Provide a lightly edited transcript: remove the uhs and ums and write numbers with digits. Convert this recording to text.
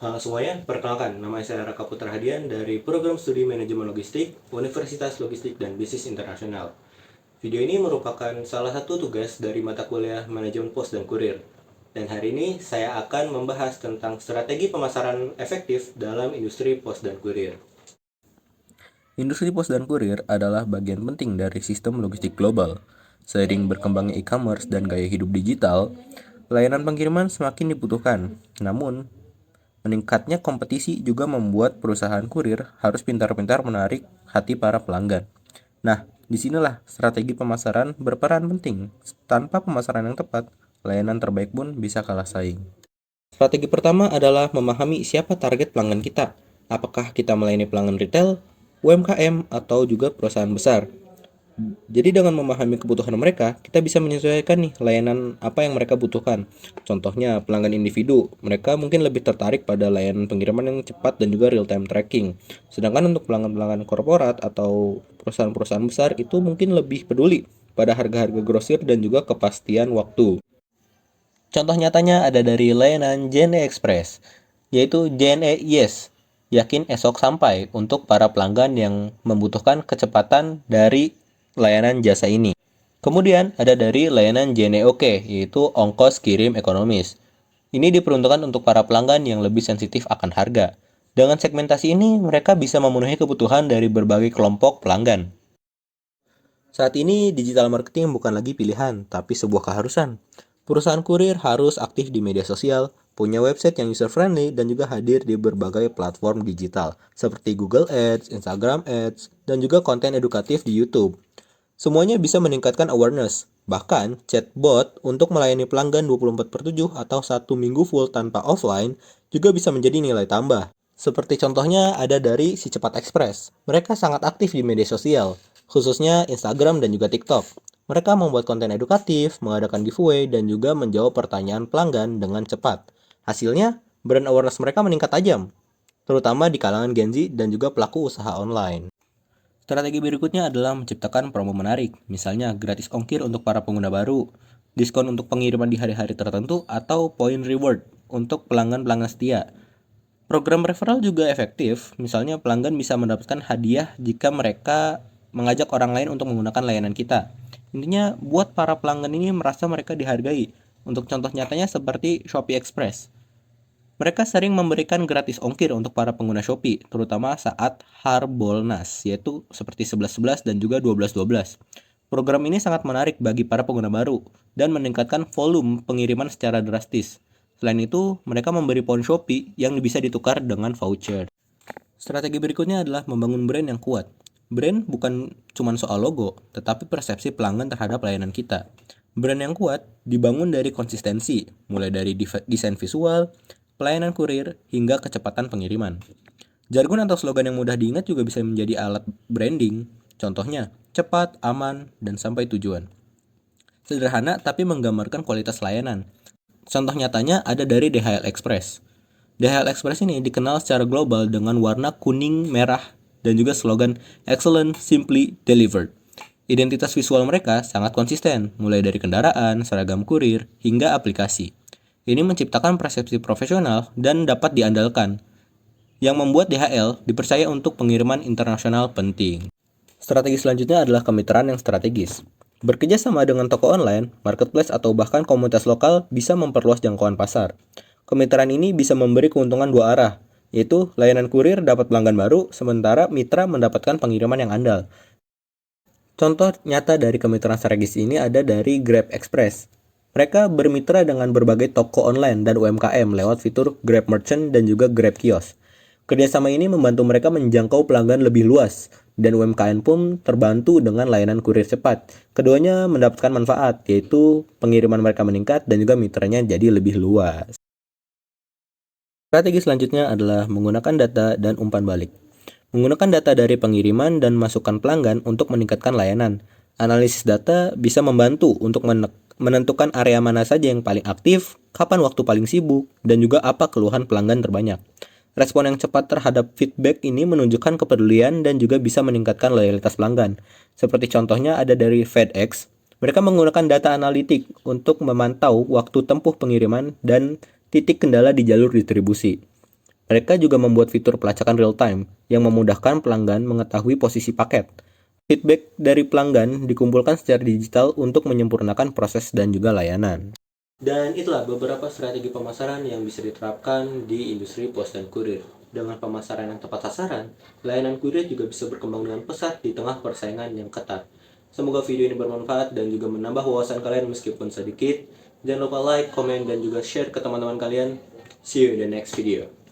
Halo semuanya, perkenalkan, nama saya Raka Putra Hadian dari Program Studi Manajemen Logistik, Universitas Logistik dan Bisnis Internasional. Video ini merupakan salah satu tugas dari mata kuliah Manajemen Pos dan Kurir. Dan hari ini saya akan membahas tentang strategi pemasaran efektif dalam industri pos dan kurir. Industri pos dan kurir adalah bagian penting dari sistem logistik global. Seiring berkembangnya e-commerce dan gaya hidup digital, layanan pengiriman semakin dibutuhkan. Namun, meningkatnya kompetisi juga membuat perusahaan kurir harus pintar-pintar menarik hati para pelanggan. Nah, disinilah strategi pemasaran berperan penting. Tanpa pemasaran yang tepat, layanan terbaik pun bisa kalah saing. Strategi pertama adalah memahami siapa target pelanggan kita. Apakah kita melayani pelanggan retail, UMKM, atau juga perusahaan besar. Jadi dengan memahami kebutuhan mereka, kita bisa menyesuaikan nih layanan apa yang mereka butuhkan. Contohnya pelanggan individu, mereka mungkin lebih tertarik pada layanan pengiriman yang cepat dan juga real time tracking. Sedangkan untuk pelanggan-pelanggan korporat atau perusahaan-perusahaan besar itu mungkin lebih peduli pada harga-harga grosir dan juga kepastian waktu. Contoh nyatanya ada dari layanan JNE Express, yaitu JNE Yes, yakin esok sampai untuk para pelanggan yang membutuhkan kecepatan dari layanan jasa ini. Kemudian ada dari layanan JNE Oke, yaitu ongkos kirim ekonomis. Ini diperuntukkan untuk para pelanggan yang lebih sensitif akan harga. Dengan segmentasi ini, mereka bisa memenuhi kebutuhan dari berbagai kelompok pelanggan. Saat ini, digital marketing bukan lagi pilihan, tapi sebuah keharusan. Perusahaan kurir harus aktif di media sosial, punya website yang user-friendly, dan juga hadir di berbagai platform digital, seperti Google Ads, Instagram Ads, dan juga konten edukatif di YouTube. Semuanya bisa meningkatkan awareness. Bahkan, chatbot untuk melayani pelanggan 24/7 atau 1 minggu full tanpa offline juga bisa menjadi nilai tambah. Seperti contohnya ada dari Si Cepat Express. Mereka sangat aktif di media sosial, khususnya Instagram dan juga TikTok. Mereka membuat konten edukatif, mengadakan giveaway, dan juga menjawab pertanyaan pelanggan dengan cepat. Hasilnya, brand awareness mereka meningkat tajam, terutama di kalangan Gen Z dan juga pelaku usaha online. Strategi berikutnya adalah menciptakan promo menarik, misalnya gratis ongkir untuk para pengguna baru, diskon untuk pengiriman di hari-hari tertentu, atau poin reward untuk pelanggan-pelanggan setia. Program referral juga efektif, misalnya pelanggan bisa mendapatkan hadiah jika mereka mengajak orang lain untuk menggunakan layanan kita. Intinya, buat para pelanggan ini merasa mereka dihargai. Untuk contoh nyatanya seperti Shopee Express. Mereka sering memberikan gratis ongkir untuk para pengguna Shopee, terutama saat Harbolnas, yaitu seperti 11.11 dan juga 12.12. Program ini sangat menarik bagi para pengguna baru dan meningkatkan volume pengiriman secara drastis. Selain itu, mereka memberi poin Shopee yang bisa ditukar dengan voucher. Strategi berikutnya adalah membangun brand yang kuat. Brand bukan cuma soal logo, tetapi persepsi pelanggan terhadap layanan kita. Brand yang kuat dibangun dari konsistensi, mulai dari desain visual, pelayanan kurir, hingga kecepatan pengiriman. Jargon atau slogan yang mudah diingat juga bisa menjadi alat branding. Contohnya, cepat, aman, dan sampai tujuan. Sederhana tapi menggambarkan kualitas layanan. Contoh nyatanya ada dari DHL Express. DHL Express ini dikenal secara global dengan warna kuning, merah, dan juga slogan Excellent Simply Delivered. Identitas visual mereka sangat konsisten, mulai dari kendaraan, seragam kurir, hingga aplikasi. Ini menciptakan persepsi profesional dan dapat diandalkan, yang membuat DHL dipercaya untuk pengiriman internasional penting. Strategi selanjutnya adalah kemitraan yang strategis. Bekerja sama dengan toko online, marketplace, atau bahkan komunitas lokal bisa memperluas jangkauan pasar. Kemitraan ini bisa memberi keuntungan dua arah, yaitu layanan kurir dapat pelanggan baru, sementara mitra mendapatkan pengiriman yang andal. Contoh nyata dari kemitraan strategis ini ada dari Grab Express. Mereka bermitra dengan berbagai toko online dan UMKM lewat fitur Grab Merchant dan juga Grab Kios. Kerjasama ini membantu mereka menjangkau pelanggan lebih luas, dan UMKM pun terbantu dengan layanan kurir cepat. Keduanya mendapatkan manfaat, yaitu pengiriman mereka meningkat dan juga mitranya jadi lebih luas. Strategi selanjutnya adalah menggunakan data dan umpan balik. Menggunakan data dari pengiriman dan masukan pelanggan untuk meningkatkan layanan. Analisis data bisa membantu untuk menentukan area mana saja yang paling aktif, kapan waktu paling sibuk, dan juga apa keluhan pelanggan terbanyak. Respon yang cepat terhadap feedback ini menunjukkan kepedulian dan juga bisa meningkatkan loyalitas pelanggan. Seperti contohnya ada dari FedEx. Mereka menggunakan data analitik untuk memantau waktu tempuh pengiriman dan titik kendala di jalur distribusi. Mereka juga membuat fitur pelacakan real-time yang memudahkan pelanggan mengetahui posisi paket. Feedback dari pelanggan dikumpulkan secara digital untuk menyempurnakan proses dan juga layanan. Dan itulah beberapa strategi pemasaran yang bisa diterapkan di industri pos dan kurir. Dengan pemasaran yang tepat sasaran, layanan kurir juga bisa berkembang dengan pesat di tengah persaingan yang ketat. Semoga video ini bermanfaat dan juga menambah wawasan kalian meskipun sedikit. Jangan lupa like, komen, dan juga share ke teman-teman kalian. See you in the next video.